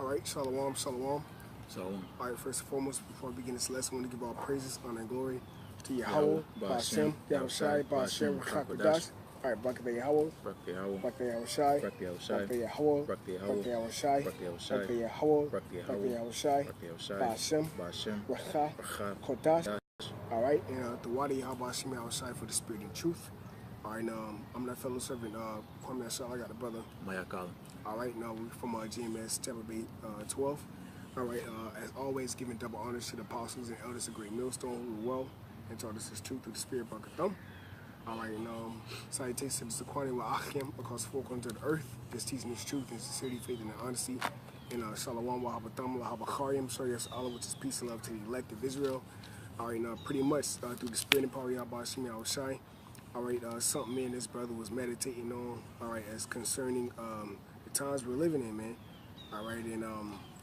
All right, shalom, shalom. Shalom. All right, first and foremost, before we begin this lesson, we want to give all praises, honor, and glory to Yahweh, Yahweh, Ba'ashem, Ba'ashem, Yahushai, Ba'ashem, Rachakadash. All right, Barak Yahweh, Barak Yahweh, Barak Yahushai, Barak Yahushai, Barak Yahweh, Barak Barak Yahweh, Yahushai, Barak Yahushai, Barak Yahweh, Barak Barak Yahweh, Yahushai, Barak Yahushai, Ba'ashem, Ba'ashem, Rachakadash. All right, and the Wadi Yahweh, Ba'ashem, Yahushai for the spirit and truth. All right, I'm that fellow servant, Kwame Ashal. I got a brother. Maya Kala. All right, now we're from GMS Tampa Bay 12. All right, as always, giving double honors to the apostles and elders of Great Millstone who were well and taught us his truth through the spirit of Thumb. All right, and salutations to Kwani wa Achim across the four corners of the earth, just teaching his truth and sincerity, faith, and honesty. And Shalom wa Habatham la Habacharim, so yes, Allah, which is peace and love to the elect of Israel. All right, now pretty much through the spirit and power of Yahweh Shim Yahushai. All right, something me and this brother was meditating on, all right, as concerning the times we're living in, man. All right, and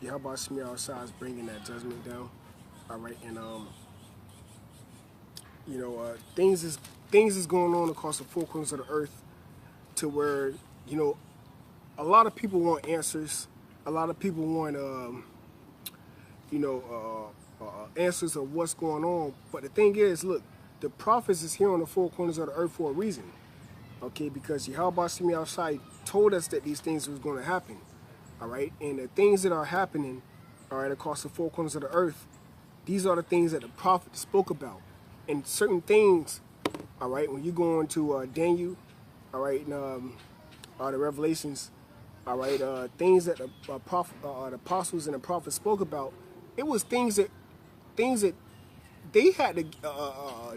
Yahweh Shmi Al-Shai is bringing that judgment down. All right, and you know, things is going on across the four corners of the earth, to where, you know, a lot of people want answers. A lot of people want you know, answers of what's going on. But the thing is, look, the prophets is here on the four corners of the earth for a reason. Okay, because Yahweh Shmi Al-Shai told us that these things was going to happen. All right, and the things that are happening, all right, across the four corners of the earth, these are the things that the prophet spoke about. And certain things, all right, when you go into Daniel, all right, and the Revelations, all right, things that the apostles and the prophets spoke about, it was things that they had to,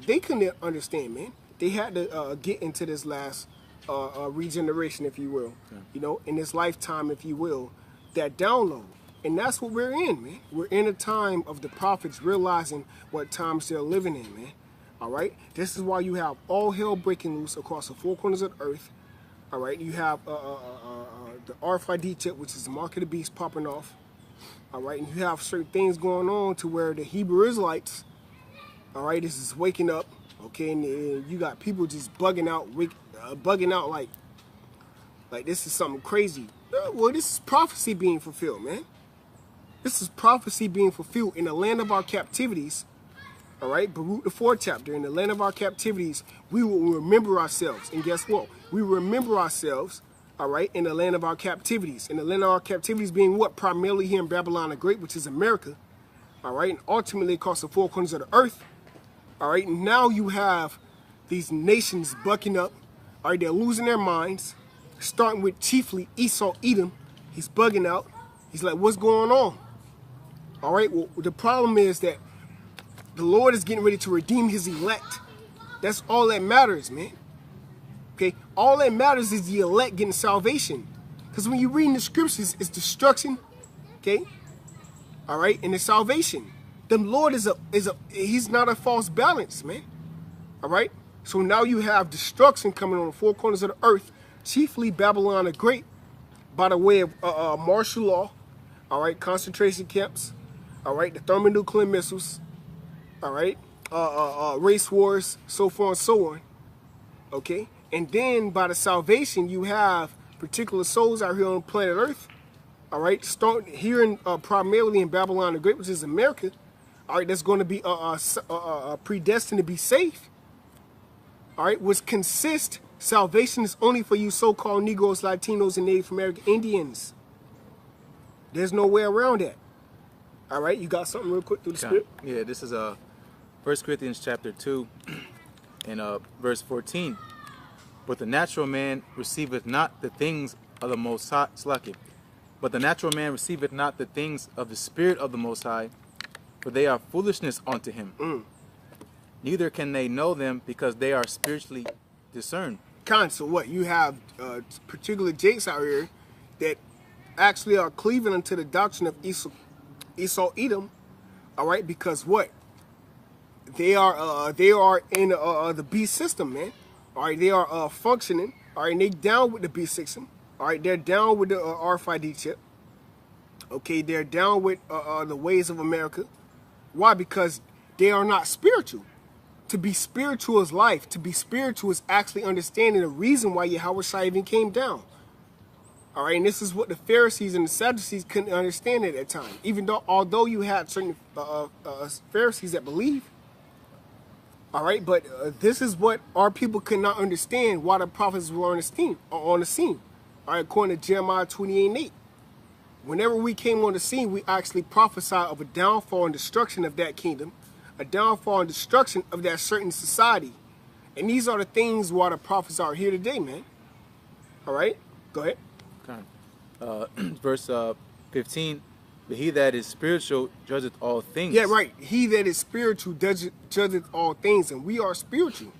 they couldn't understand, man. They had to get into this last regeneration, if you will, you know, in this lifetime, if you will, that download. And that's what we're in, man. We're in a time of the prophets realizing what times they're living in, man. All right? This is why you have all hell breaking loose across the four corners of the earth. All right? You have the RFID chip, which is the mark of the beast, popping off. All right? And you have certain things going on to where the Hebrew Israelites, all right, this is waking up, okay? And you got people just bugging out like this is something crazy. Well, this is prophecy being fulfilled, man. This is prophecy being fulfilled in the land of our captivities. All right, Baruch the 4th chapter. In the land of our captivities, we will remember ourselves. And guess what? We remember ourselves, all right, in the land of our captivities. In the land of our captivities being what? Primarily here in Babylon the Great, which is America. All right, and ultimately across the four corners of the earth. All right, now you have these nations bucking up. All right, they're losing their minds, starting with chiefly Esau Edom. He's bugging out. He's like, what's going on? All right, well, the problem is that the Lord is getting ready to redeem his elect. That's all that matters, man. Okay, all that matters is the elect getting salvation. Because when you read in the scriptures, it's destruction, okay? All right, and it's salvation. The Lord he's not a false balance, man. All right? So now you have destruction coming on the four corners of the earth, chiefly Babylon the Great, by the way of martial law, all right, concentration camps, all right, the thermonuclear missiles, all right, race wars, so forth and so on, okay? And then by the salvation, you have particular souls out here on planet Earth, all right, starting here in primarily in Babylon the Great, which is America, all right, that's going to be predestined to be safe. All right, which consists, salvation is only for you so-called Negroes, Latinos, and Native American Indians. There's no way around that. All right, you got something real quick through the script? Yeah, this is 1 Corinthians chapter 2 and verse 14. But the natural man receiveth not the things of the Most High, but the natural man receiveth not the things of the Spirit of the Most High, for they are foolishness unto him. Neither can they know them, because they are spiritually discerned. So what? You have particular jakes out here that actually are cleaving unto the doctrine of Esau Edom. All right, because what? They are in the beast system, man. All right, they are functioning. All right, and they down with the beast system. All right, they're down with the RFID chip. Okay, they're down with the ways of America. Why? Because they are not spiritual. To be spiritual is life. To be spiritual is actually understanding the reason why Yahweh Shai even came down. All right, and this is what the Pharisees and the Sadducees couldn't understand at that time. Even though, although you had certain Pharisees that believe, all right, but this is what our people could not understand why the prophets were on the scene. All right, according to Jeremiah 28:8. Whenever we came on the scene, we actually prophesied of a downfall and destruction of that kingdom, a downfall and destruction of that certain society. And these are the things why the prophets are here today, man. All right, go ahead. Verse 15, but he that is spiritual judgeth all things. Yeah, right. He that is spiritual judgeth all things, and we are spiritual.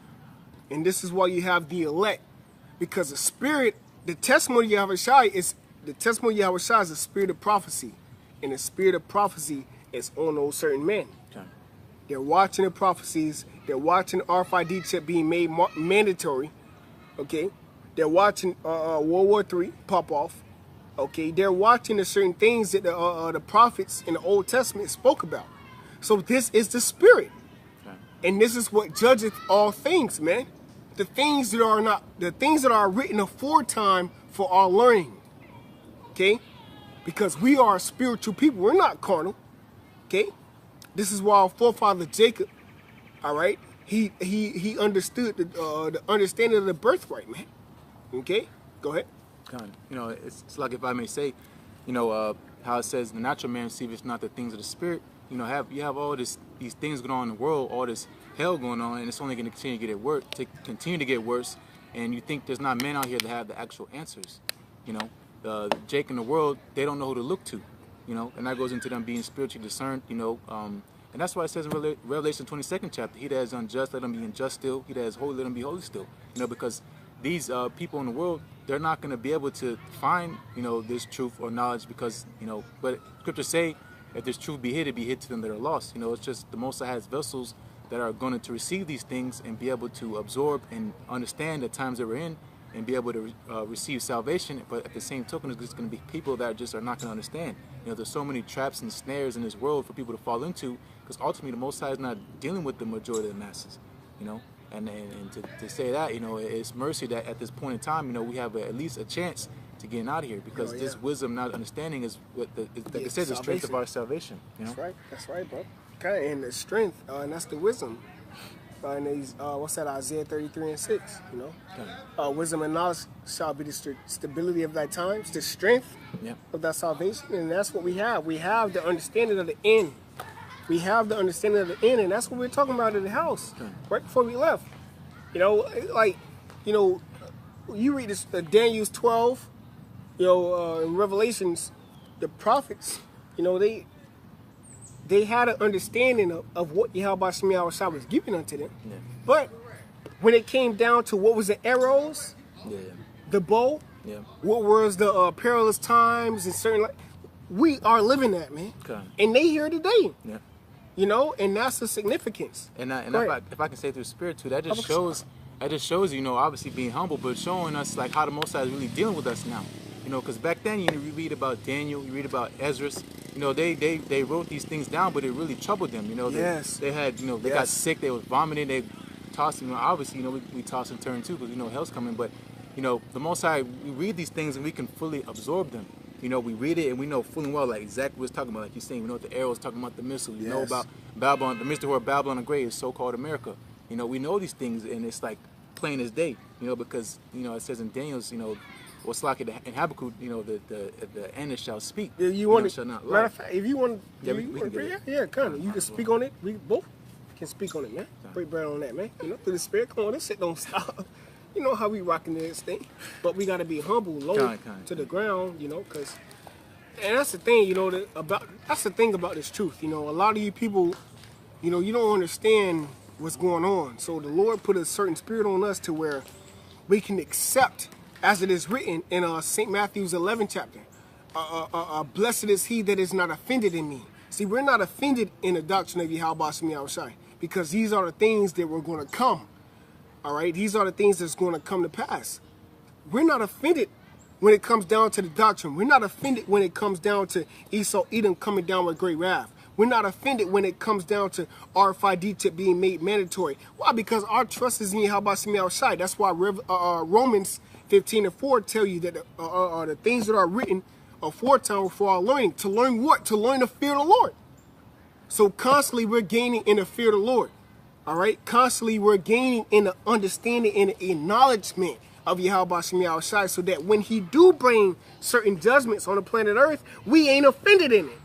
And this is why you have the elect. Because the spirit, the testimony of Yahushua is the spirit of prophecy. And the spirit of prophecy is on those certain men. Okay. They're watching the prophecies. They're watching RFID chip being made mandatory. Okay. They're watching World War III pop off. Okay. They're watching the certain things that the prophets in the Old Testament spoke about. So this is the spirit. Okay. And this is what judgeth all things, man. The things that are written aforetime for our learning. Okay? Because we are spiritual people. We're not carnal. Okay? This is why our forefather Jacob, all right, he understood the understanding of the birthright, man. Okay? Go ahead. You know, it's like, if I may say, you know, how it says the natural man receiveth not the things of the spirit. You know, you have all these things going on in the world, all this hell going on, and it's only going to continue to get worse. And you think there's not men out here that have the actual answers. You know, Jake in the world, they don't know who to look to. You know, and that goes into them being spiritually discerned. You know, and that's why it says in Revelation 22nd chapter, he that is unjust, let him be unjust still. He that is holy, let him be holy still. You know, because these people in the world, they're not going to be able to find, you know, this truth or knowledge because, you know, but scriptures say if this truth be hid, it be hid to them that are lost. You know, it's just the Most High has vessels that are going to receive these things and be able to absorb and understand the times that we're in and be able to receive salvation. But at the same token, there's going to be people that just are not going to understand. You know, there's so many traps and snares in this world for people to fall into because ultimately the Most High is not dealing with the majority of the masses, you know. And to say that, you know, it's mercy that at this point in time, you know, we have at least a chance to get out of here because this wisdom, not understanding, is what like I said, the strength of our salvation. You know? That's right, bro. Okay, and the strength, and that's the wisdom. And these, what's that? Isaiah 33:6. You know, okay. Wisdom and knowledge shall be the stability of thy times, the strength of thy salvation, and that's what we have. We have the understanding of the end. We have the understanding of the end, and that's what we were talking about in the house right before we left. You know, like, you know, you read this Daniel's 12, you know, in Revelations, the prophets, you know, they had an understanding of what Yahweh Shema Shah was giving unto them. Yeah. But when it came down to what was the arrows, the bow, what was the perilous times and certain, like, we are living that, man. Okay. And they here today. Yeah. You know, and that's the significance. And if I can say through spirit too, that just shows, you know, obviously being humble, but showing us like how the Most High is really dealing with us now. You know, because back then you read about Daniel, you read about Ezra. You know, they wrote these things down, but it really troubled them. You know, they had, you know, they got sick, they was vomiting, they tossed. You know, obviously, you know, we toss and turn too because, you know, hell's coming. But, you know, the Most High, we read these things and we can fully absorb them. You know, we read it and we know fully well, like exactly what it's talking about. Like you're saying, we know what the arrow is talking about, the missile. You know about Babylon, the mystery where Babylon the Great is so-called America. You know, we know these things and it's like plain as day. You know, because, you know, it says in Daniel's, you know, what's like in Habakkuk, you know, the end shall speak. Yeah, you want to, matter of fact, if you want to, kind of. You can speak on it. We both can speak on it, man. Break bread on that, man. You know, through the spirit, come on, this shit don't stop. You know how we rocking this thing, but we got to be humble, low to the ground, you know, because, and that's the thing, you know, that's the thing about this truth, you know, a lot of you people, you know, you don't understand what's going on, so the Lord put a certain spirit on us to where we can accept, as it is written in St. Matthew's 11th chapter, blessed is he that is not offended in me. See, we're not offended in the doctrine of Yahweh Shema Shai, because these are the things that were going to come. All right, these are the things that's going to come to pass. We're not offended when it comes down to the doctrine. We're not offended when it comes down to Esau, Edom coming down with great wrath. We're not offended when it comes down to RFID chip being made mandatory. Why? Because our trust is in Yahweh Shema Shai. That's why Romans 15:4 tell you that the things that are written aforetime for our learning. To learn what? To learn the fear of the Lord. So constantly we're gaining in the fear of the Lord. All right? Constantly we're gaining in the understanding and the acknowledgement of Yahweh Shem Shai, so that when he do bring certain judgments on the planet Earth, we ain't offended in it.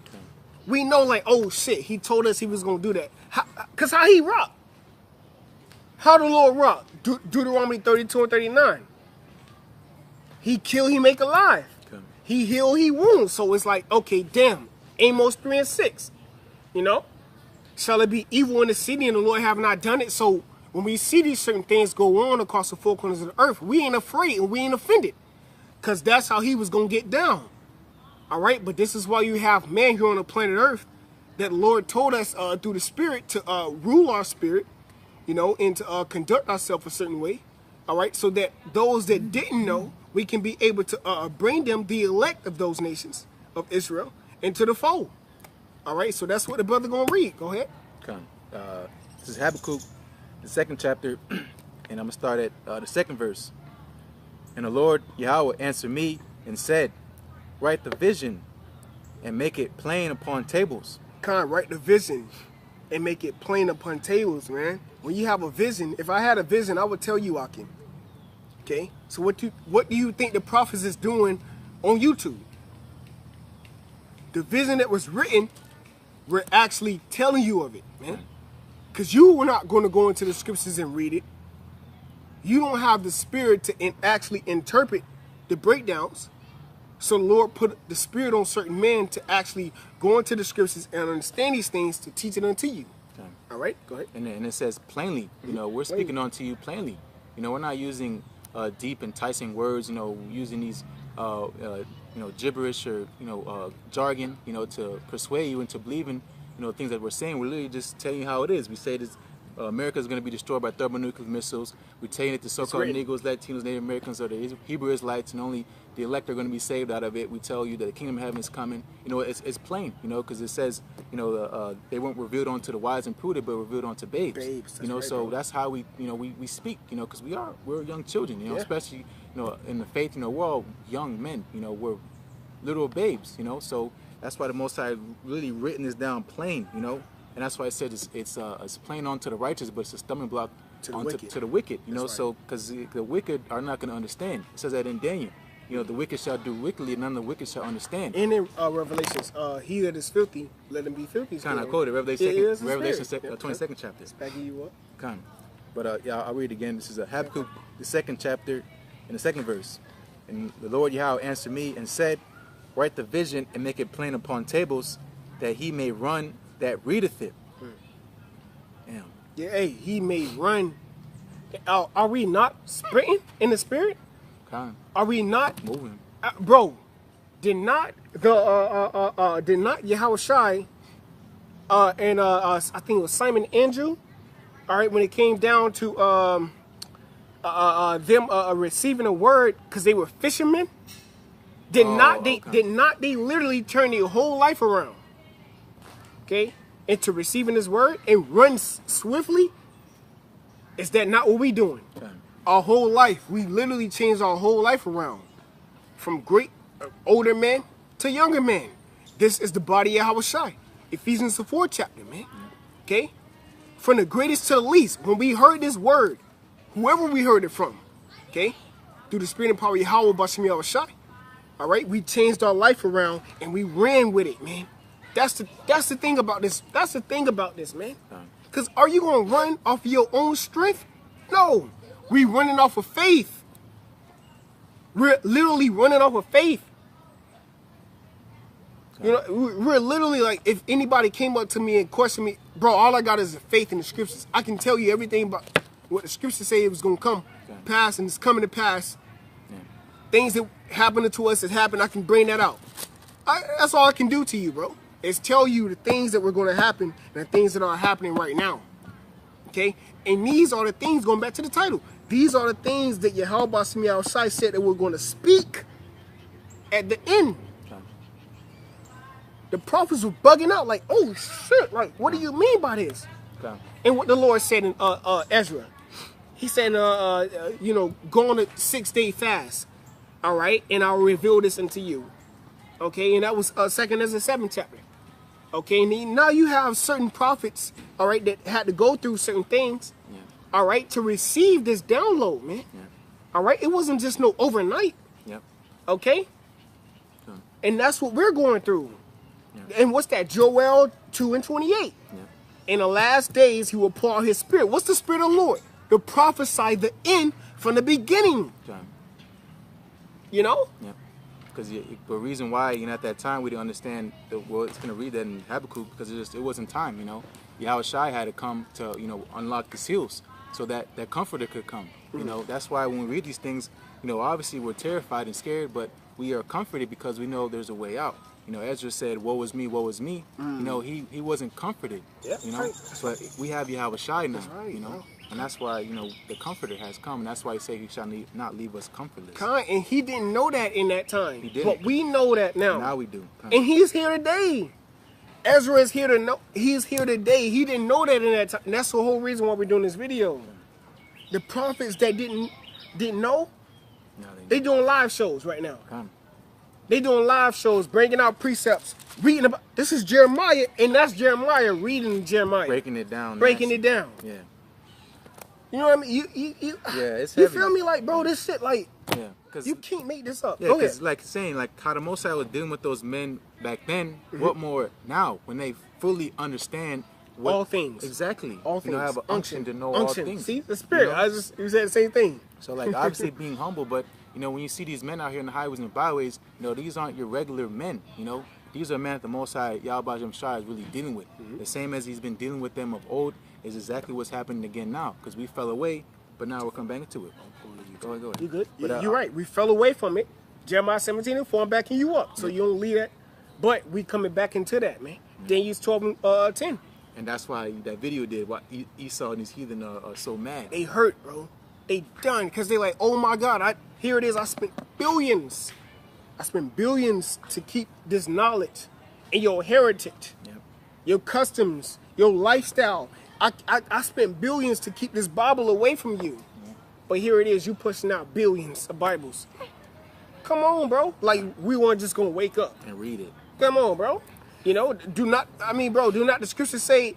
We know, like, oh shit, he told us he was going to do that. Because how he rock? How the Lord rock? Deuteronomy 32:39. He kill, he make alive. Okay. He heal, he wound. So it's like, okay, damn. Amos 3:6. You know? Shall it be evil in the city and the Lord have not done it? So when we see these certain things go on across the four corners of the earth, we ain't afraid and we ain't offended. Because that's how he was going to get down. All right? But this is why you have man here on the planet Earth that the Lord told us through the Spirit to rule our spirit, you know, and to conduct ourselves a certain way. All right? So that those that didn't know, we can be able to bring them, the elect of those nations of Israel, into the fold. All right? So that's what the brother going to read. Go ahead. Come. This is Habakkuk, the 2nd chapter, and I'm going to start at the 2nd verse. And the Lord Yahweh answered me and said, write the vision and make it plain upon tables. Write the vision and make it plain upon tables, man. When you have a vision, if I had a vision, I would tell you, Akim. Okay? So what do you think the prophets is doing on YouTube? The vision that was written, we're actually telling you of it, man. Because you were not going to go into the scriptures and read it. You don't have the spirit to actually interpret the breakdowns. So the Lord put the spirit on certain men to actually go into the scriptures and understand these things to teach it unto you. Okay. All right, go ahead. And it says plainly, you know, we're speaking unto you plainly. You know, we're not using deep, enticing words, you know, using these, you know, gibberish or, you know, jargon, you know, to persuade you into believing, you know, things that we're saying. We're literally just telling you how it is. We say this. America is going to be destroyed by thermonuclear missiles. We're telling it to so-called Negroes, Latinos, Native Americans, or the Hebrew Israelites, and only the elect are going to be saved out of it. We tell you that the kingdom of heaven is coming. You know, it's plain, you know, because it says, you know, they weren't revealed unto the wise and prudent, but revealed unto babes. You know, right, so that's how we, you know, we speak, you know, because we're young children, you know, especially, you know, in the faith, you know, we're all young men, you know, we're little babes, you know, so that's why the Most High really written this down plain, you know. And that's why I said it's plain unto the righteous, but it's a stumbling block to the wicked. You know, right. So because the wicked are not going to understand. It says that in Daniel. You know, the wicked shall do wickedly, and none of the wicked shall understand. And in Revelations, he that is filthy, let him be filthy. Kind of quoted Revelation 22nd chapter. Backing you up. Kind of. But yeah, I'll read it again. This is Habakkuk, the 2nd chapter, and the 2nd verse. And the Lord Yahweh answered me and said, write the vision and make it plain upon tables, that he may run that readeth it. Damn. Yeah, hey, he may run. Are we not sprinting in the spirit? Kind. Are we not moving? Bro, did not Yahweh Shai and I think it was Simon Andrew, all right, when it came down to them receiving a word because they were fishermen, did not they literally turn their whole life around? Okay, into receiving his word and run swiftly? Is that not what we doing? Okay. Our whole life, we literally changed our whole life around, from great older men to younger men. This is the body of Yahweh Shai. Ephesians the 4th chapter, man. Okay, from the greatest to the least. When we heard this word, whoever we heard it from, okay, through the spirit and power of Yahweh Bashem Yahweh Shai, all right, we changed our life around and we ran with it, man. That's the thing about this. That's the thing about this, man. Because are you going to run off of your own strength? No. We running off of faith. We're literally running off of faith. You know, we're literally like, if anybody came up to me and questioned me, bro, all I got is faith in the scriptures. I can tell you everything about what the scriptures say it was going to come pass, and it's coming to pass. Things that happened to us that happened, I can bring that out. That's all I can do to you, bro. Is tell you the things that were going to happen and the things that are happening right now. Okay? And these are the things, going back to the title, these are the things that Yahweh Bashem Yahweh Shai said that we're going to speak at the end. The prophets were bugging out like, oh shit, like, what do you mean by this? And what the Lord said in Ezra, He said, go on a 6-day fast. All right, and I'll reveal this unto you. Okay, and that was 2 Ezra 7 chapter. Okay, and now you have certain prophets, all right, that had to go through certain things, all right, to receive this download, man. All right, it wasn't just no overnight. Okay, and that's what we're going through. And what's that? Joel 2:28. In the last days, he will pour out his spirit. What's the spirit of the Lord? To prophesy the end from the beginning. You know? Because the reason why, at that time we didn't understand it's going to read that in Habakkuk because it wasn't time, Yahweh Shai had to come to, unlock the seals so that that comforter could come. That's why when we read these things, obviously we're terrified and scared, but we are comforted because we know there's a way out. Ezra said, woe is me, woe is me. He wasn't comforted, but we have Yahweh Shai now, and that's why, the comforter has come, and that's why he said he shall not leave us comfortless. And he didn't know that in that time. He didn't. But we know that now. Now we do. And he's here today. Ezra is here to know. He's here today. He didn't know that in that time. And that's the whole reason why we're doing this video. The prophets that didn't know, they doing live shows right now. They doing live shows, bringing out precepts, reading about. This is Jeremiah, and that's Jeremiah reading Jeremiah, breaking it down. Yeah. You know what I mean? It's you heavy. feel me? Like, bro, this shit, like, Cause, you can't make this up. Yeah, Go ahead. like saying, like how the Mosai was dealing with those men back then. What more now when they fully understand all things? Exactly. All things. Have an unction to know all things. See, the spirit. You said the same thing. So, like, obviously being humble, but when you see these men out here in the highways and byways, these aren't your regular men. These are men that the Mosai Yahweh Shai is really dealing with. The same as he's been dealing with them of old is exactly what's happening again now. Because we fell away, but now we're coming back into it. Go ahead. You good? You're right. We fell away from it. Jeremiah 17:4, I'm backing you up. So you don't leave that. But we coming back into that, man. Then use 12:10. And that's why that video did. Why Esau and his heathen are so mad. They hurt, bro. They done. Because they like, oh my God, here it is. I spent billions. To keep this knowledge and your heritage, your customs, your lifestyle. I spent billions to keep this Bible away from you. But here it is, you pushing out billions of Bibles. Come on, bro. Like, we weren't just going to wake up. And read it. Come on, bro. Do not the scriptures say,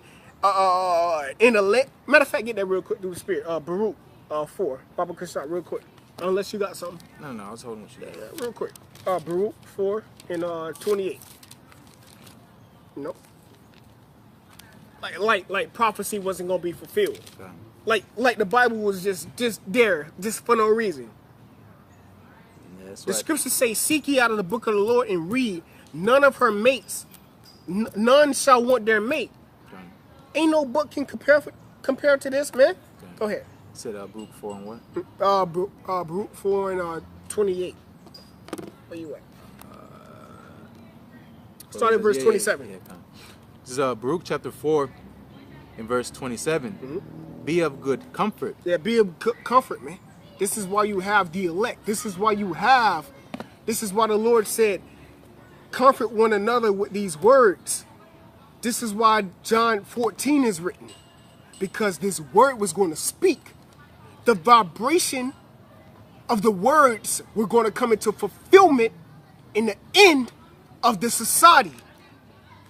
in the matter of fact, get that real quick through the spirit. Baruch 4. Bible Christian, real quick. Unless you got something. No, I was holding what you got. Yeah, real quick. Baruch 4 and 28. Nope. Like prophecy wasn't gonna be fulfilled. Okay. Like the Bible was just there, just for no reason. Yeah, that's The right. scriptures say, seek ye out of the book of the Lord and read. None of her mates, none shall want their mate. Okay. Ain't no book can compare to this, man. Okay. Go ahead. You said Baruch 4 and what? Baruch 4 and 28. Where you at? Start at verse 27. Yeah. This is Baruch chapter 4 and verse 27. Be of good comfort. Yeah, be of good comfort, man. This is why you have the elect. This is why the Lord said, comfort one another with these words. This is why John 14 is written. Because this word was going to speak. The vibration of the words were going to come into fulfillment in the end of the society.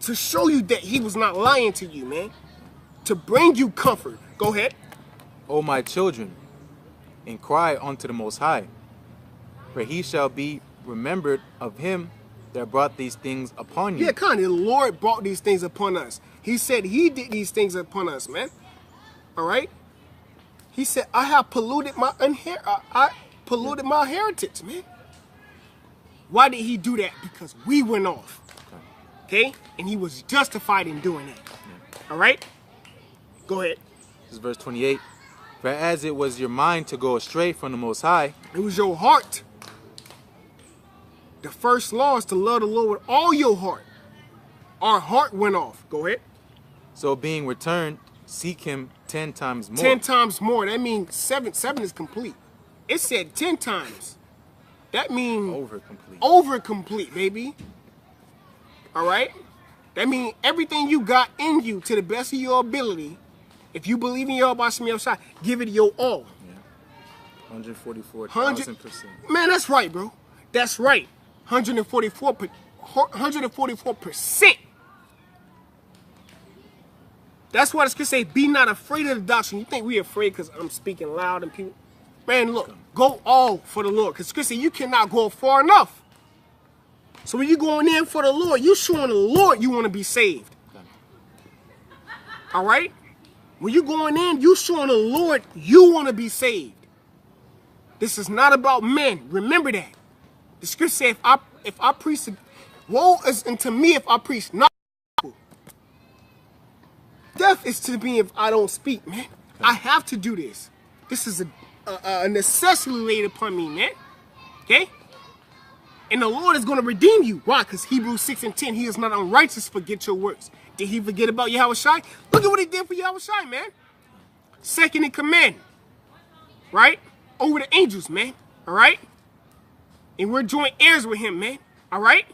To show you that he was not lying to you, man. To bring you comfort. Go ahead. O my children, and cry unto the Most High, for he shall be remembered of him that brought these things upon you. Yeah, kind of. The Lord brought these things upon us. He said he did these things upon us, man. All right? He said, I have polluted my my heritage, man. Why did he do that? Because we went off. Okay? And he was justified in doing that. All right? Go ahead. This is verse 28. For as it was your mind to go astray from the Most High, it was your heart. The first law is to love the Lord with all your heart. Our heart went off. Go ahead. So being returned, seek him 10 times more. 10 times more. That means 7 is complete. It said 10 times. That means over complete, baby. All right? That means everything you got in you to the best of your ability. If you believe in your Bashim Shai, give it your all. 144,000%. Man, that's right, bro. That's right. 144%. That's why the scripture say, be not afraid of the doctrine. You think we afraid because I'm speaking loud and people... Man, look, go all for the Lord. Because scripture say you cannot go far enough. So when you going in for the Lord, you showing the Lord you want to be saved. All right? When you going in, you showing the Lord you want to be saved. This is not about men. Remember that. The scripture says, if I preach, woe is unto me if I preach not. Death is to me if I don't speak, man. I have to do this. This is a necessity laid upon me, man. Okay? And the Lord is going to redeem you. Why? Because Hebrews 6:10, he is not unrighteous, forget your works. Did he forget about Yahushai? Look at what he did for Yahushai, man. Second in command. Right? Over the angels, man. All right? And we're joint heirs with him, man. All right?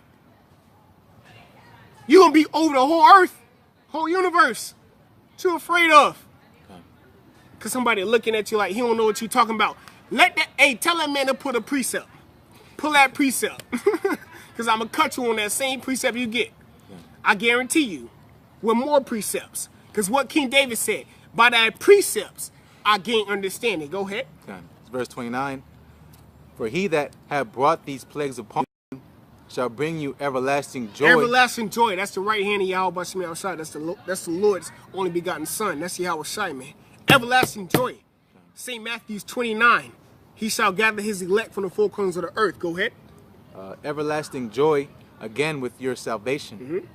You're going to be over the whole earth, whole universe. What you afraid of? Because somebody looking at you like he don't know what you're talking about. Hey, tell that man to put a precept. Pull that precept. Because I'm going to cut you on that same precept you get. I guarantee you. With more precepts. Because what King David said, by thy precepts, I gain understanding. Go ahead. It's verse 29. For he that hath brought these plagues upon you shall bring you everlasting joy. Everlasting joy. That's the right hand of Yahweh Shemel Shai. That's the Lord's only begotten son. That's Yahweh Shai, man. Everlasting joy. St. Matthew's 29. He shall gather his elect from the four corners of the earth. Go ahead. Everlasting joy, again with your salvation.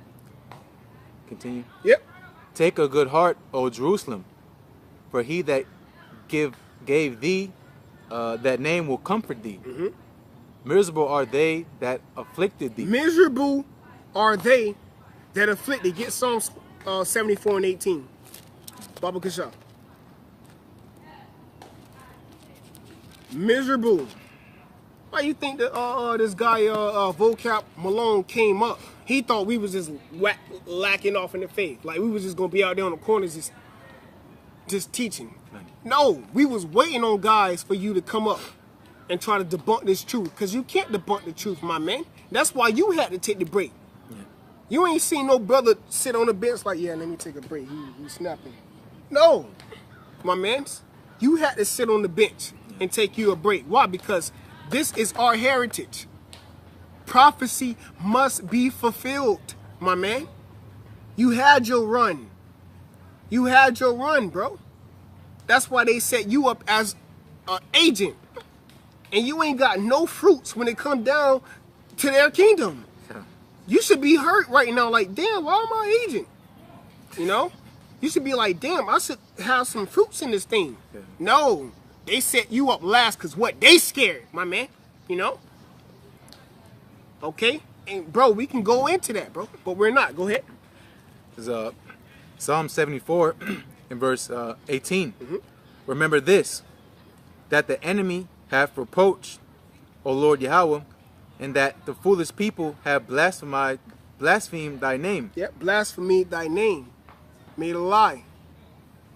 Continue. Yep. Take a good heart, O Jerusalem, for he that gave thee that name will comfort thee. Miserable are they that afflicted thee. Miserable are they that afflicted. Get Psalms 74 and 18. Baba Kasha. Miserable. Why you think that this guy Vocab Malone came up? He thought we was just lacking off in the faith. Like we was just gonna be out there on the corners just teaching. No, we was waiting on guys for you to come up and try to debunk this truth. Because you can't debunk the truth, my man. That's why you had to take the break. You ain't seen no brother sit on the bench like, yeah, let me take a break. He snapping. No, my mans. You had to sit on the bench and take you a break. Why? Because this is our heritage. Prophecy must be fulfilled, my man. You had your run. You had your run, bro. That's why they set you up as an agent. And you ain't got no fruits when it come down to their kingdom. You should be hurt right now like, damn, why am I agent? You know? You should be like, damn, I should have some fruits in this thing. No, they set you up last because what? They scared, my man. You know? Okay? And bro, we can go into that, bro. But we're not. Go ahead. It's Psalm 74 in verse 18. Remember this, that the enemy hath reproached, O Lord Yahweh, and that the foolish people have blasphemed thy name. Yep, blasphemed thy name. Made a lie.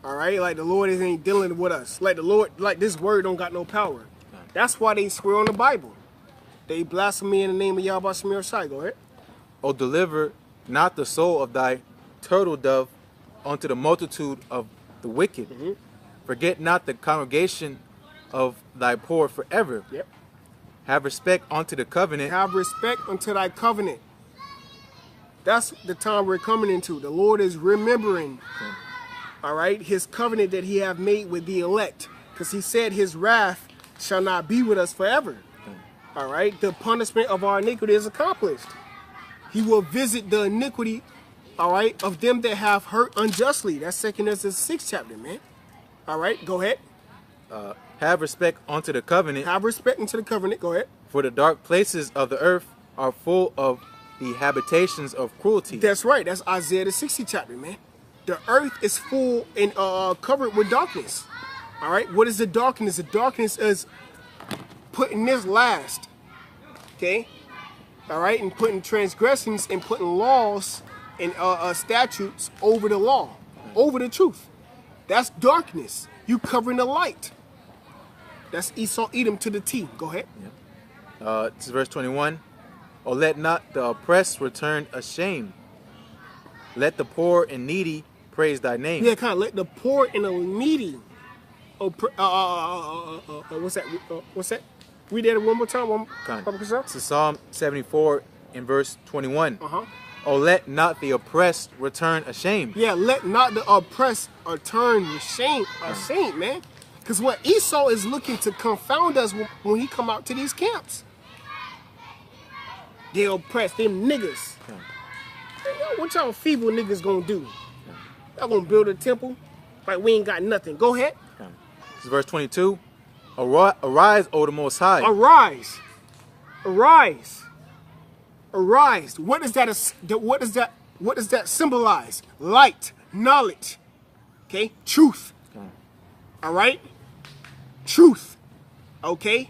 All right? Like the Lord ain't dealing with us. Like the Lord, like this word don't got no power. That's why they swear on the Bible. They blaspheme in the name of Yahweh Shemir Shai. Go ahead. O deliver not the soul of thy turtle dove unto the multitude of the wicked. Forget not the congregation of thy poor forever. Yep. Have respect unto the covenant. Have respect unto thy covenant. That's the time we're coming into. The Lord is remembering, all right, his covenant that he have made with the elect. Because he said his wrath shall not be with us forever. All right, the punishment of our iniquity is accomplished. He will visit the iniquity, all right, of them that have hurt unjustly. That's 2 Ezra 6 chapter, man. All right, go ahead. Have respect unto the covenant. Have respect unto the covenant. Go ahead. For the dark places of the earth are full of the habitations of cruelty. That's right. That's Isaiah the 60 chapter, man. The earth is full and covered with darkness. All right. What is the darkness? The darkness is putting this last. Okay. All right. And putting transgressions and putting laws and statutes over the law, over the truth. That's darkness. You covering the light. That's Esau Edom to the T. Go ahead. This is verse 21. Oh, let not the oppressed return ashamed. Let the poor and needy praise thy name. Yeah, kind of let the poor and the needy. What's that? What's that? Read that one more time. This is Psalm 74 in verse 21. Uh-huh. Oh, let not the oppressed return ashamed. Yeah, let not the oppressed return ashamed, man. Because what Esau is looking to confound us when he come out to these camps. They oppressed, them niggas. What y'all feeble niggas gonna do? Y'all gonna build a temple? Like we ain't got nothing. Go ahead. This is verse 22. Arise, O the Most High. Arise. Arise. Arise. What is that? What is that? What does that symbolize? Light, knowledge. Okay? Truth. All right? Truth. Okay?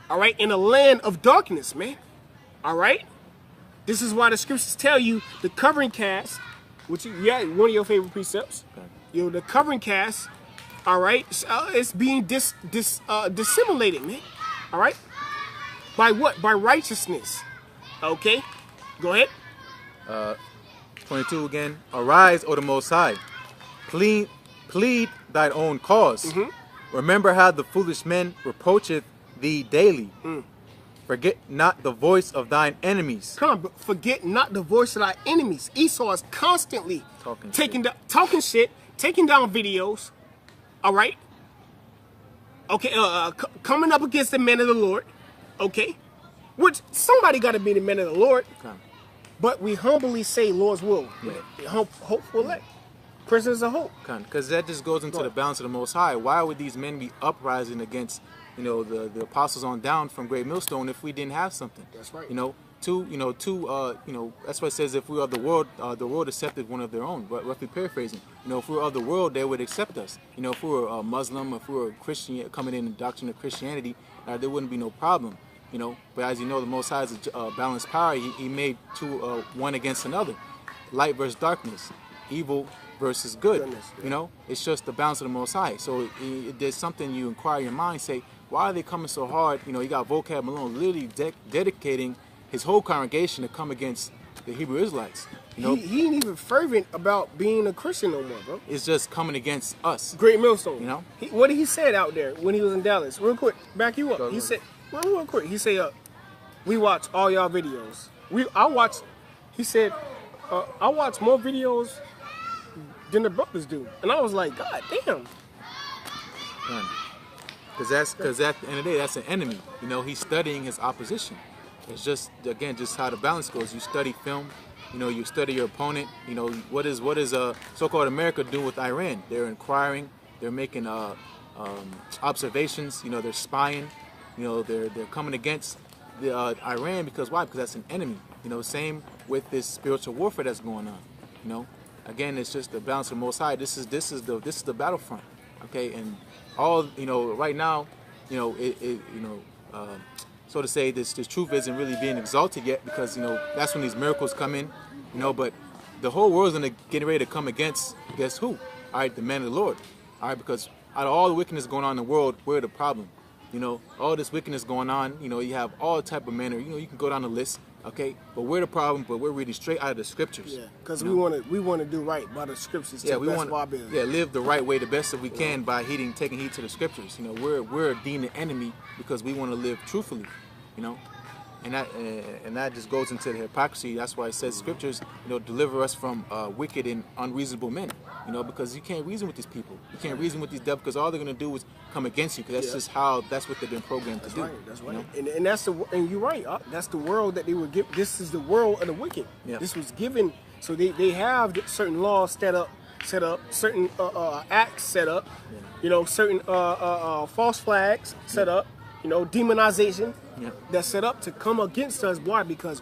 All right? In a land of darkness, man. All right? This is why the scriptures tell you the covering cast, which one of your favorite precepts. You know, the covering cast, all right, it's being dissimulated, man. All right? By what? By righteousness. Okay? Go ahead. 22 again. Arise, O the Most High. Plead thine own cause. Remember how the foolish man reproacheth thee daily. Forget not the voice of thine enemies. Come on, but forget not the voice of thy enemies. Esau is constantly talking shit, taking down videos. All right? Okay, coming up against the men of the Lord. Okay? Which somebody got to be the men of the Lord. But we humbly say Lord's will. Yeah. Hopeful elect. Prisoners of hope. Because that just goes into the balance of the Most High. Why would these men be uprising against, you know, the apostles on down from Great Millstone if we didn't have something? That's right. You know, that's what it says. If we are the world accepted one of their own. Roughly paraphrasing. You know, if we were of the world, they would accept us. You know, if we were a Muslim, if we were a Christian coming in the doctrine of Christianity, there wouldn't be no problem. You know, but as you know, the Most High is a balanced power. He made one against another, light versus darkness, evil versus good. You know, it's just the balance of the Most High. So there's something you inquire your mind, say, why are they coming so hard? You know, you got Vocab Malone literally dedicating his whole congregation to come against the Hebrew Israelites. You know, he ain't even fervent about being a Christian no more, bro. It's just coming against us. Great Millstone. You know, what did he say out there when he was in Dallas? Real quick, back you up. He said, real quick. He said, we watch all y'all videos. He said, I watch more videos than the brothers do. And I was like, God damn. Because at the end of the day, that's an enemy. You know, he's studying his opposition. It's just, again, just how the balance goes. You study film, you know, you study your opponent. You know, what is so-called America doing with Iran? They're inquiring, they're making observations, you know, they're spying, you know, they're coming against the Iran because why? Because that's an enemy. You know, same with this spiritual warfare that's going on. You know, again, it's just the balance of the Most High. This is the battlefront. Okay, and all, you know, right now, you know, so to say, this truth isn't really being exalted yet because, you know, that's when these miracles come in, you know, but the whole world's going to get ready to come against, guess who? All right, the man of the Lord. All right, because out of all the wickedness going on in the world, we're the problem. You know, all this wickedness going on, you know, you have all type of manner, you know, you can go down the list, okay, but we're the problem, but we're reading straight out of the scriptures. Yeah, because we want to do right by the scriptures. Yeah, we want to live the right way the best that we can by taking heed to the scriptures. You know, we're deemed the enemy because we want to live truthfully, you know, and that just goes into the hypocrisy. That's why it says scriptures, you know, deliver us from wicked and unreasonable men, you know, because you can't reason with these people. You can't reason with these devils because all they're going to do is come against you because that's just that's what they've been programmed to do. Right, that's right. You know? And you're right. That's the world that they were given. This is the world of the wicked. Yeah. This was given. So they have certain laws set up, certain acts set up, you know, certain false flags set up, you know, demonization that's set up to come against us. Why? Because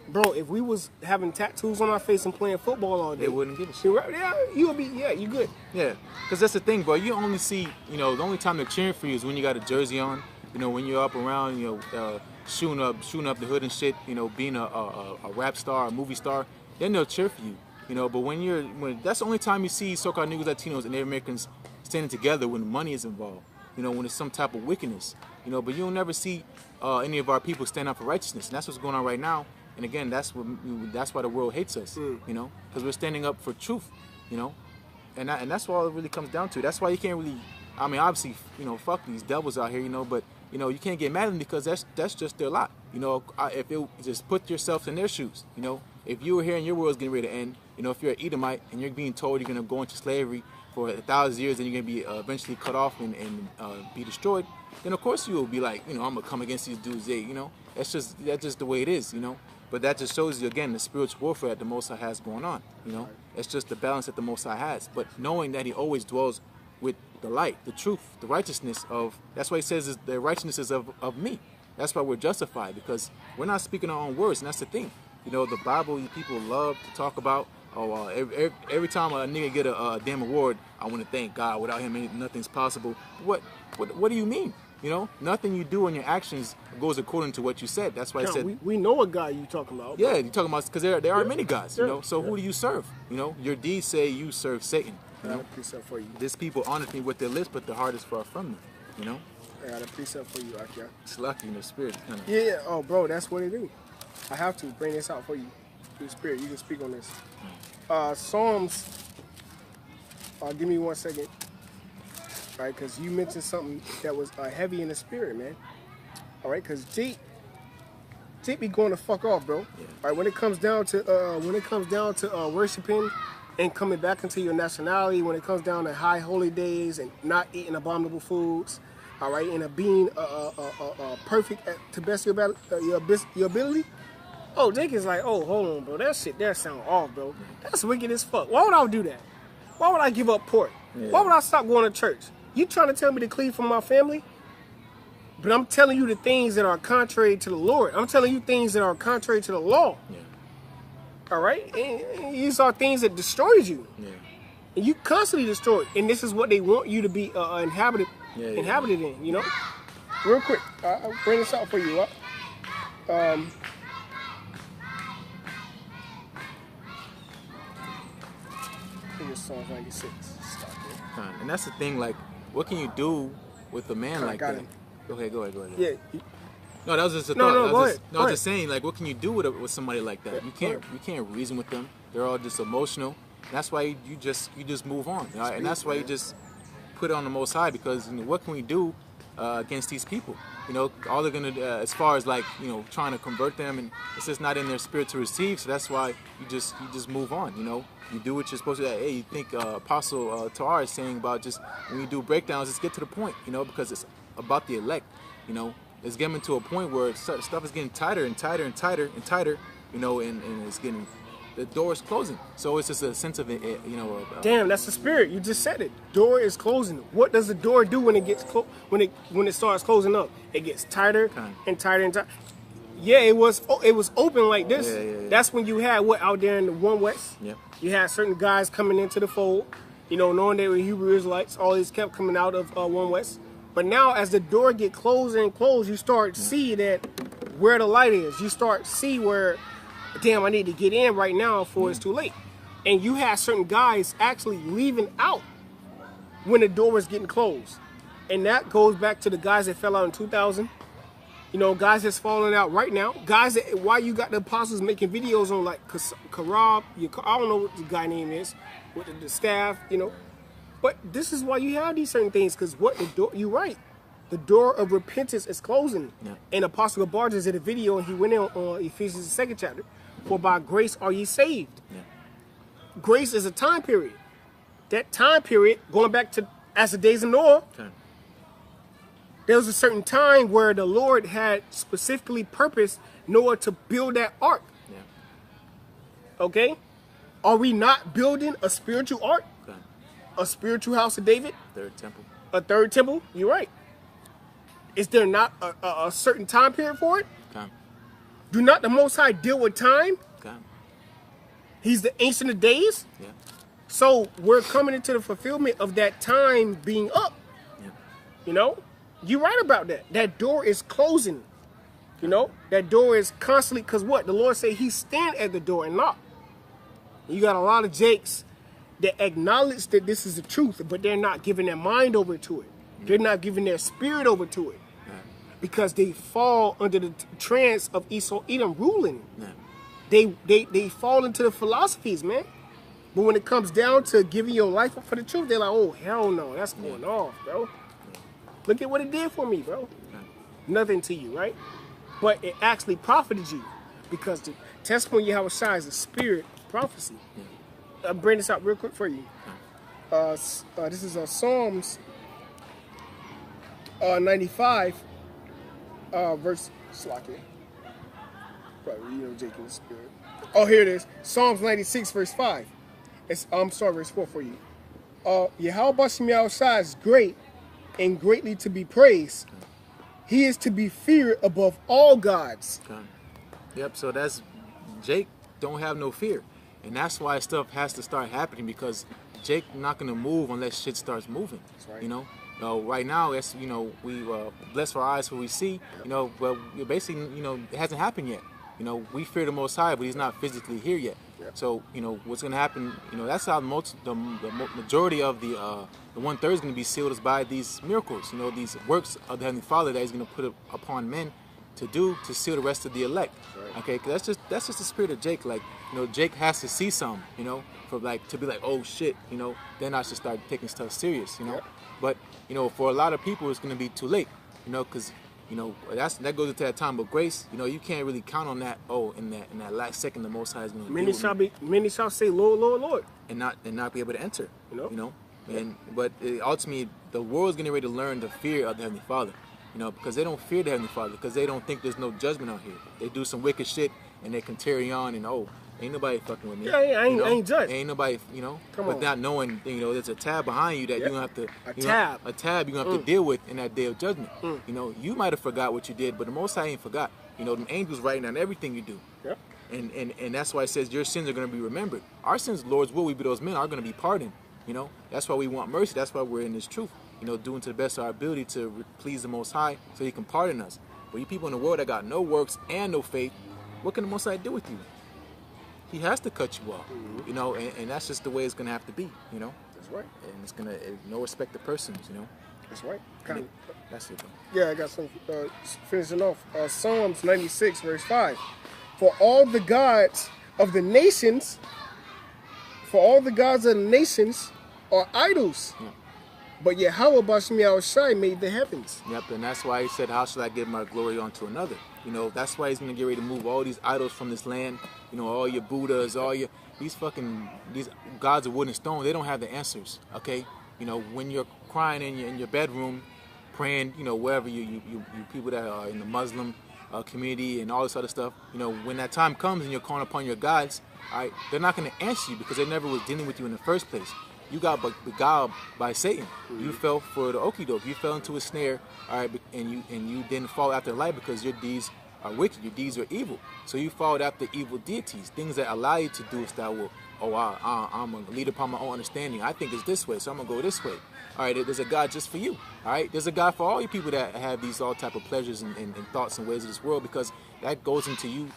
bro, if we was having tattoos on our face and playing football all day, they wouldn't give a shit. Yeah, you good. Yeah, because that's the thing, bro. You only see, you know, the only time they're cheering for you is when you got a jersey on. You know, when you're up around, you know, shooting up the hood and shit. You know, being a rap star, a movie star, then they'll cheer for you. You know, but when that's the only time you see so-called Negros, Latinos, and Native Americans standing together when money is involved. When there's some type of wickedness. But you'll never see any of our people stand up for righteousness, and that's what's going on right now. And again, that's why the world hates us. Because we're standing up for truth. And that's what it really comes down to. That's why you can't really. I mean, obviously, fuck these devils out here, but you can't get mad at them because that's just their lot. If you just put yourself in their shoes, if you were here and your world's getting ready to end, if you're an Edomite and you're being told you're going to go into slavery for 1,000 years and you're going to be eventually cut off and be destroyed, then of course you will be like, I'm going to come against these dudes, that's just the way it is, But that just shows you, again, the spiritual warfare that the Most High has going on, It's just the balance that the Most High has. But knowing that he always dwells with the light, the truth, the righteousness of, that's why he says is the righteousness is of me. That's why we're justified, because we're not speaking our own words, and that's the thing. The Bible, people love to talk about, every time a nigga get a damn award, I want to thank God. Without him, nothing's possible. What do you mean? Nothing you do in your actions goes according to what you said. That's why I said... We know what God you talking about. Yeah, you're talking about... Because there are many gods, So who do you serve? Your deeds say you serve Satan. I got a precept for you. These people honor me with their lips, but their heart is far from me. I got a precept for you, Akia. It's lucky in the spirit. Yeah. Oh, bro, that's what it do. I have to bring this out for you. In the spirit, you can speak on this. Psalms... give me 1 second. Right, because you mentioned something that was heavy in the spirit, man. All right, because Jeep be going to fuck off, bro. Yeah. All right, when it comes down to worshiping and coming back into your nationality, when it comes down to high holy days and not eating abominable foods, all right, and being perfect to best of your ability. Oh, Jake is like, oh, hold on, bro. That shit there sound off, bro. That's wicked as fuck. Why would I do that? Why would I give up pork? Yeah. Why would I stop going to church? You trying to tell me to cleave from my family? But I'm telling you the things that are contrary to the Lord. I'm telling you things that are contrary to the law. Yeah. All right? And these are things that destroys you. Yeah. And you constantly destroy it. And this is what they want you to be inhabited in, Real quick, I'll bring this out for you. I think it's Psalms 96. And that's the thing, like, what can you do with a man like that? Okay, go ahead. Yeah. No, that was just a thought. I was just saying, like, what can you do with somebody like that? You can't reason with them. They're all just emotional. That's why you just move on, right? And that's why you just put it on the Most High, because what can we do against these people? All they're gonna as far as like trying to convert them, and it's just not in their spirit to receive. So that's why you just move on. You do what you're supposed to. Hey, you think Apostle Tar is saying about just when you do breakdowns, just get to the point. Because it's about the elect. It's getting to a point where stuff is getting tighter and tighter and tighter and tighter. And it's getting. The door is closing, so it's just a sense of damn, that's the spirit. You just said it. Door is closing. What does the door do when it gets when it starts closing up? It gets tighter and tighter and tighter. Yeah, it was open like this. Yeah. That's when you had out there in the One West. Yep. You had certain guys coming into the fold. Knowing they were Hebrew Israelites. All these kept coming out of One West. But now, as the door get closed and closed, you start to see that where the light is. You start to see where. Damn, I need to get in right now before it's too late. And you had certain guys actually leaving out when the door was getting closed. And that goes back to the guys that fell out in 2000. Guys that's falling out right now. Guys that, why you got the apostles making videos on like Karab, I don't know what the guy name is, with the staff, But this is why you have these certain things, because you're right. The door of repentance is closing. Yeah. And Apostle Barges did a video, and he went in on Ephesians 2nd chapter. For by grace are ye saved. Yeah. Grace is a time period. That time period, going back to as the days of Noah, there was a certain time where the Lord had specifically purposed Noah to build that ark. Yeah. Okay? Are we not building a spiritual ark? Okay. A spiritual house of David? Third temple. A third temple? You're right. Is there not a certain time period for it? Okay. Do not the Most High deal with time? Okay. He's the Ancient of Days? Yeah. So we're coming into the fulfillment of that time being up. Yeah. You're right about that. That door is closing. That door is constantly, because what? The Lord said he stand at the door and knock. You got a lot of Jakes that acknowledge that this is the truth, but they're not giving their mind over to it. They're not giving their spirit over to it. Because they fall under the trance of Esau Edom ruling. They fall into the philosophies, man. But when it comes down to giving your life up for the truth, they're like, oh, hell no, that's going off, bro. Look at what it did for me, bro. Nothing to you, right? But it actually profited you because the testimony of Yahweh Shai is a spirit of prophecy. I'll bring this out real quick for you. This is Psalms 95, verse Slakia. Probably, Jake in the spirit. Oh, here it is. Psalms 96, verse 5. Verse 4 for you. Yahweh Bashem Yahweh Shai is great and greatly to be praised. He is to be feared above all gods. Yep, so that's Jake don't have no fear. And that's why stuff has to start happening, because Jake not going to move unless shit starts moving. That's right. Right now, it's, we bless our eyes for what we see, but basically, it hasn't happened yet. We fear the Most High, but He's not physically here yet. Yeah. So, what's going to happen, that's how the majority of the 1/3 is going to be sealed, is by these miracles, these works of the Heavenly Father that He's going to put upon men to do to seal the rest of the elect. Right. Okay, because that's just the spirit of Jake. Like, Jake has to see something, for to be like, oh shit, then I should start taking stuff serious, Yeah. But for a lot of people, it's going to be too late, because that goes into that time of grace. You can't really count on that. Oh, in that last second, the Most High is going to many shall say, Lord, Lord, Lord, and not be able to enter. But ultimately, the world is getting ready to learn the fear of the Heavenly Father. Because they don't fear the Heavenly Father, because they don't think there's no judgment out here. They do some wicked shit and they can carry on and ain't nobody fucking with me. Yeah, I ain't judged. Ain't nobody, but not knowing, there's a tab behind you that you're gonna have to a tab you're gonna have to deal with in that day of judgment. You might have forgot what you did, but the Most High ain't forgot. The angels writing down everything you do. Yep. And that's why it says your sins are gonna be remembered. Our sins, Lord's will, we be those men, are gonna be pardoned. That's why we want mercy. That's why we're in this truth. Doing to the best of our ability to please the Most High so He can pardon us. But you people in the world that got no works and no faith, what can the Most High do with you? He has to cut you off, and that's just the way it's going to have to be, That's right. And it's going to, no respect to persons, That's right. That's it, Yeah, I got some, finishing off. Psalms 96, verse 5. For all the gods of the nations are idols. Yeah. But Yahweh Bashem Yahweh Shai made the heavens. Yep, and that's why He said, how shall I give my glory unto another? That's why He's going to get ready to move all these idols from this land. All your Buddhas, these gods of wood and stone, they don't have the answers, okay? When you're crying in your bedroom, praying, wherever you people that are in the Muslim community and all this other stuff, when that time comes and you're calling upon your gods, all right, they're not going to answer you because they never was dealing with you in the first place. You got beguiled by Satan. You fell for the okie doke. You fell into a snare, all right, and you didn't fall after light because your deeds are wicked. Your deeds are evil. So you followed after evil deities, things that allow you to do that will. I'm gonna lead upon my own understanding. I think it's this way, so I'm gonna go this way. All right, there's a God just for you. All right, there's a God for all you people that have these all type of pleasures and thoughts and ways of this world, because that goes into you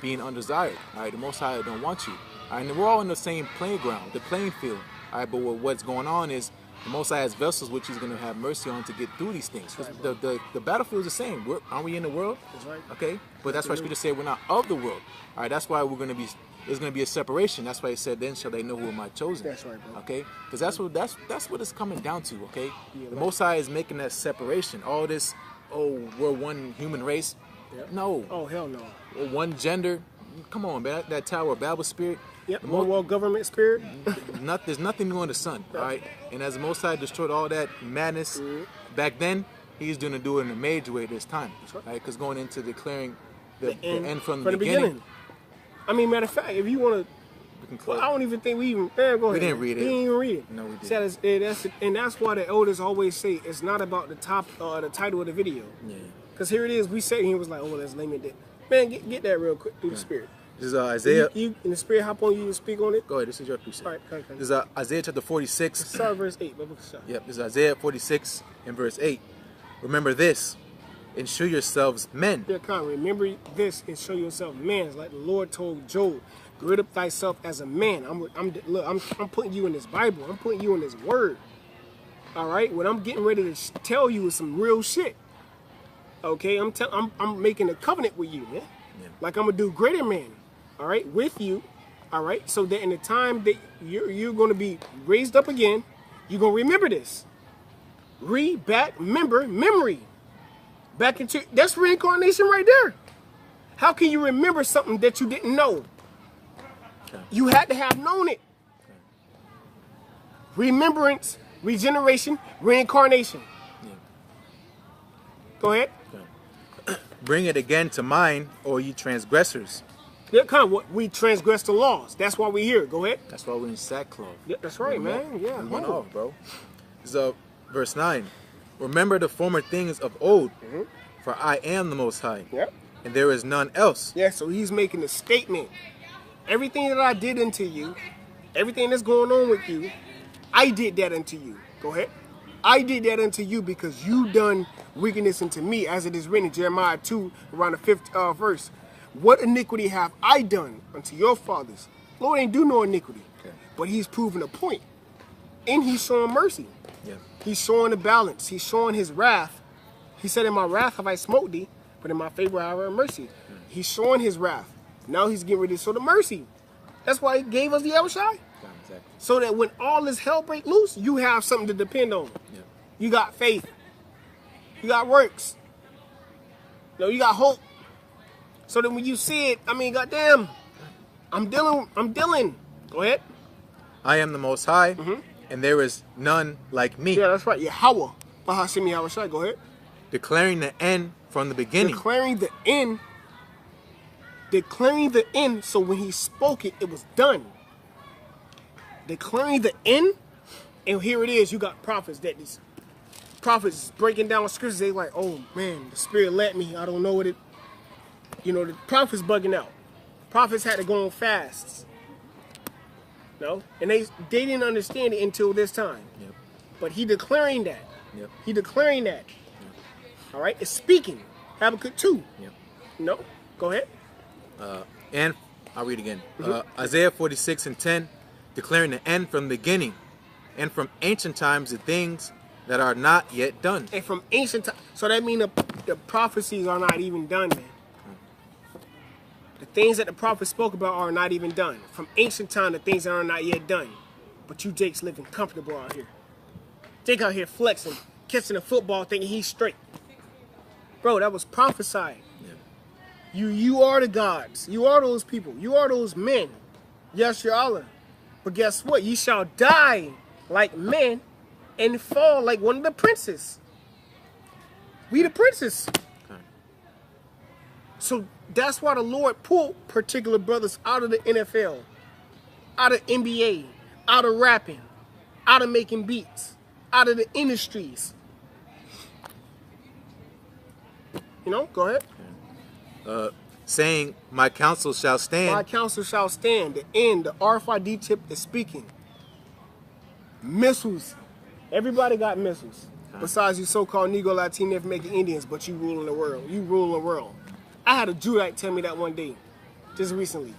being undesired. All right, the Most High don't want you. All right, and we're all in the same playground, the playing field. All right, but what's going on is the Most High has vessels which He's going to have mercy on to get through these things. Right, the battlefield is the same. Aren't we in the world? That's right. Okay, but that's why Scripture said we're not of the world. All right, that's why there's going to be a separation. That's why He said, then shall they know who am I chosen. That's right, bro. Okay, because that's what it's coming down to. Okay, the Most High is making that separation. All this, we're one human race. Yep. No. Oh, hell no. One gender. Come on, man. That Tower of Babel spirit. Yep, one world government spirit. There's nothing new under the sun, all right? And as the Most High destroyed all that madness back then, He's going to do it in a major way this time, right? Because going into declaring the end from the beginning. I mean, matter of fact, if you want to, I don't even think we even. Go ahead. We didn't read it. We didn't even read it. No, we didn't. And that's why the elders always say it's not about the title of the video. Yeah. Because here it is. We say he was like, let's name it that. Man, get that real quick through the spirit. This is Isaiah. You in the spirit, hop on you and speak on it. Go ahead. This is your precept. All right, okay. This is Isaiah chapter 46. Start verse 8. Yep. This is Isaiah 46 and verse 8. Remember this: and shew yourselves men. Yeah, come. Remember this and show yourself men. It's like the Lord told Job, gird up thyself as a man. I'm putting you in this Bible. I'm putting you in this word. All right? What I'm getting ready to tell you is some real shit. Okay? I'm making a covenant with you, man. Yeah. Like I'm going to do greater man. All right? With you. All right? So that in the time that you're going to be raised up again, you're going to remember this. Memory. Back into, that's reincarnation right there. How can you remember something that you didn't know? Okay. You had to have known it. Okay. Remembrance, regeneration, reincarnation. Yeah. Go ahead. Okay. Bring it again to mind, or ye transgressors. Yeah, kind of what we transgress the laws. That's why we're here. Go ahead. That's why we're in sackcloth. Yeah, that's right, man. Yeah. We went hold. off, bro. So, verse 9. Remember the former things of old, for I am the Most High, Yep. and there is none else. Yeah, so he's making a statement. Everything that I did unto you, everything that's going on with you, I did that unto you. Go ahead. I did that unto you because you done wickedness unto me, as it is written in Jeremiah 2, around the 5th verse. What iniquity have I done unto your fathers? Lord ain't do no iniquity. Okay. But he's proving a point. And he's showing mercy. Yeah. He's showing the balance. He's showing his wrath. He said, in my wrath have I smote thee, but in my favor I have mercy. He's showing his wrath. Now he's getting ready to show the mercy. That's why he gave us the El Shai. Yeah, exactly. So that when all this hell break loose, you have something to depend on. Yeah. You got faith. You got works. No, you got hope. So that when you see it, I mean, goddamn, I'm dealing. Go ahead. I am the Most High, and there is none like me. Yeah, that's right. Yahweh. Bahashim Yahweh Shai. Go ahead. Declaring the end from the beginning. Declaring the end. Declaring the end, so when he spoke it, it was done. Declaring the end, and here it is. You got prophets these prophets breaking down scriptures. They like, oh man, the Spirit led me. I don't know what it. You know, the prophets bugging out. Prophets had to go on fasts. No, and they didn't understand it until this time. Yep. But he declaring that. Yep. He declaring that. All right, it's speaking. Habakkuk 2. Yep. No, go ahead. And I'll read again. Isaiah 46:10, declaring the end from the beginning, and from ancient times the things that are not yet done. And from ancient times, so that means the prophecies are not even done, man. The things that the prophets spoke about are not even done. From ancient time, the things that are not yet done. But you Jake's living comfortable out here. Jake out here flexing, catching a football, thinking he's straight. Bro, that was prophesied. Yeah. You are the gods. You are those people. You are those men. Yes, you're Allah. But guess what? You shall die like men and fall like one of the princes. We the princes. Okay. So that's why the Lord pulled particular brothers out of the NFL, out of NBA, out of rapping, out of making beats, out of the industries. You know, go ahead. Saying, my counsel shall stand. My counsel shall stand. The end, the RFID chip is speaking. Missiles. Everybody got missiles. Besides you so-called Negro, Latino, African Indians, but you rule in the world. You rule the world. I had a Judite tell me that one day, just recently.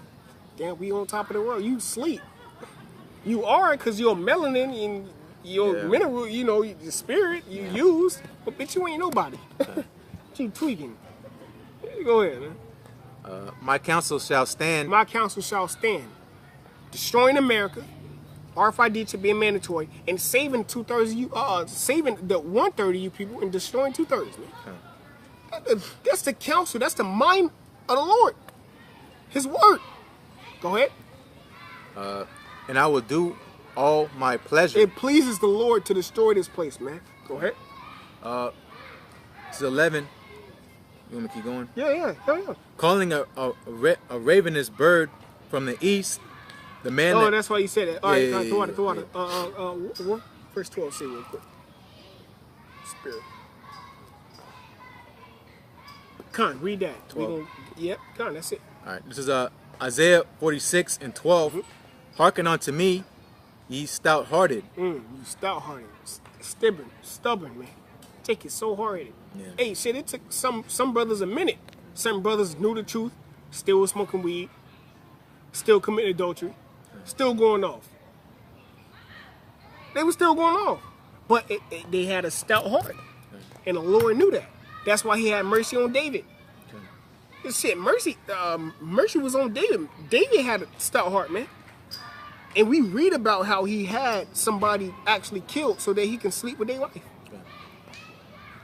Damn, we on top of the world. You sleep. You are, because you're melanin and your mineral, you know, your spirit you use, but bitch, you ain't nobody. You tweaking. Go ahead, man. My counsel shall stand. My counsel shall stand. Destroying America, RFID to be mandatory, and saving 2/3 of you, saving the 1/3 of you people and destroying 2/3, man. That's the counsel. That's the mind of the Lord. His word. Go ahead. And I will do all my pleasure. It pleases the Lord to destroy this place, man. Go ahead. It's 11. You want me to keep going? Yeah. Calling a ravenous bird from the east, the man. Oh, that, that's why you said that. All right, Yeah, throw yeah, it. What? Verse 12, say real quick. Spirit. Con, read that. 12. Yep, Con, that's it. All right, this is Isaiah 46:12. Hearken unto me, ye stout-hearted. You stout-hearted. Stubborn, man. Jake is so hard-headed. Yeah. Hey, shit, it took some brothers a minute. Some brothers knew the truth, still was smoking weed, still committing adultery, still going off. They were still going off. But they had a stout heart. And the Lord knew that. That's why he had mercy on David. This shit, mercy was on David. David had a stout heart, man. And we read about how he had somebody actually killed so that he can sleep with their wife.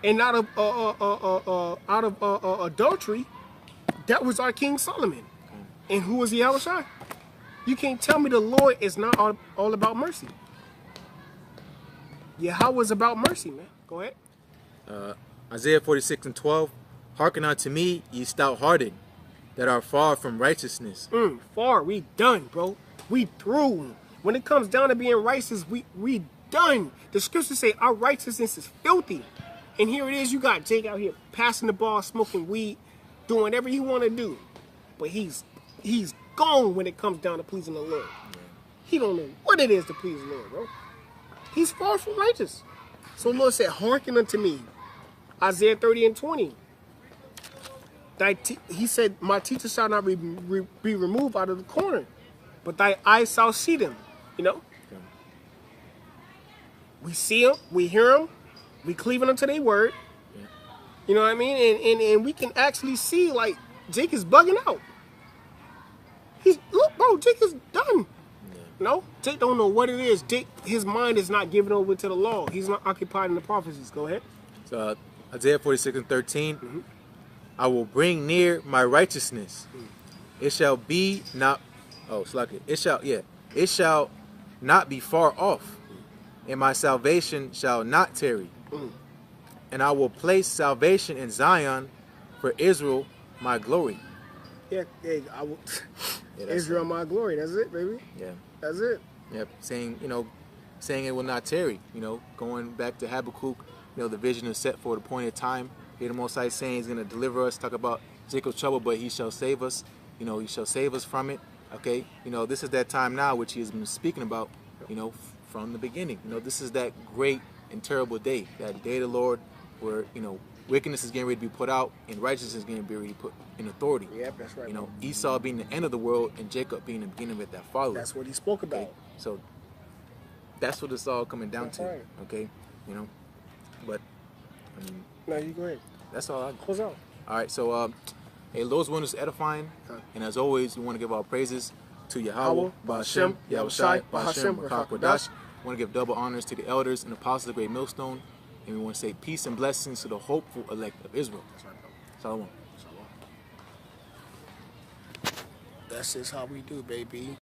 And out of adultery, that was our King Solomon. And who was Yahushua? You can't tell me the Lord is not all about mercy. Yahweh is about mercy, man. Go ahead. Isaiah 46:12. Hearken unto me, ye stout-hearted, that are far from righteousness. Far. We done, bro. We through. When it comes down to being righteous, we done. The scriptures say our righteousness is filthy. And here it is, you got Jake out here passing the ball, smoking weed, doing whatever he want to do. But he's gone when it comes down to pleasing the Lord. He don't know what it is to please the Lord, bro. He's far from righteous. So the Lord said, hearken unto me. Isaiah 30:20. He said, my teacher shall not be removed out of the corner, but thy eyes shall see them. You know? We see them, we hear them, we cleaving unto their word. You know what I mean? And we can actually see, like, Jake is bugging out. Look, bro, Jake is done. No, Jake don't know what it is. Jake, his mind is not given over to the law. He's not occupied in the prophecies. Go ahead. So Isaiah 46:13. I will bring near my righteousness. It shall be not. Oh, Slucky. It shall not be far off, and my salvation shall not tarry. And I will place salvation in Zion for Israel, my glory. Yeah, I will. Israel, my glory. That's it, baby. Yeah. That's it. Yep. Saying it will not tarry. Going back to Habakkuk, the vision is set for the appointed time. Here the Most High saying he's going to deliver us. Talk about Jacob's trouble, but he shall save us. He shall save us from it. Okay. This is that time now which he has been speaking about, from the beginning. This is that great and terrible day, that day of the Lord where, wickedness is getting ready to be put out and righteousness is getting ready to be put in authority. Yep, that's right. Esau being the end of the world and Jacob being the beginning of it that follows. That's what he spoke about. Okay? So that's what it's all coming down to. Right. Okay. But No, you go ahead. that's all I Close out. All right, so hey, Lord's one is edifying, and as always, we want to give our praises to Yahweh, Ba'ashem, Yahushai, Ba'ashem, Rakakwadash. We want to give double honors to the elders and apostles of the great millstone, and we want to say peace and blessings to the hopeful elect of Israel. Shalom. That's just how we do, baby.